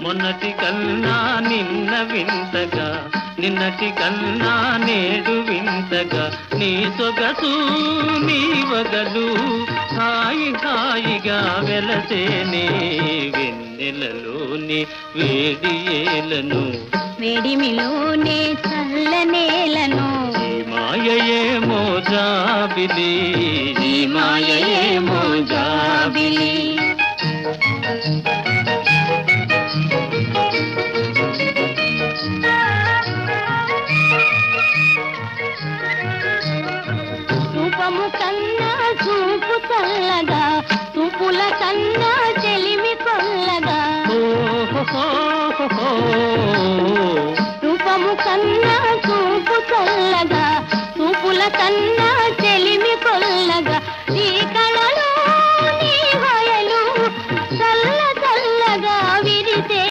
మొన్నటి కన్నా నిన్న వింతగా, నిన్నటి కన్నా నేడు వింతగా, నీ సొగసు నీ వగలు హాయి హాయిగా వెలసేనే వెన్నెలలోని వేడి ఏలను, వేడిమిలోనే చల్లనేలను. ఈ మాయయేమో జాబిలి, ఈ మాయయేమో జాబిలి. రూపము కన్నా చూపు చల్లగా, చూపుల కన్నా చెలిమి కొల్లగా. రూపము కన్నా చూపు చల్లగా, చూపుల కన్నా చెలిమి కొల్లగా. నీ కళ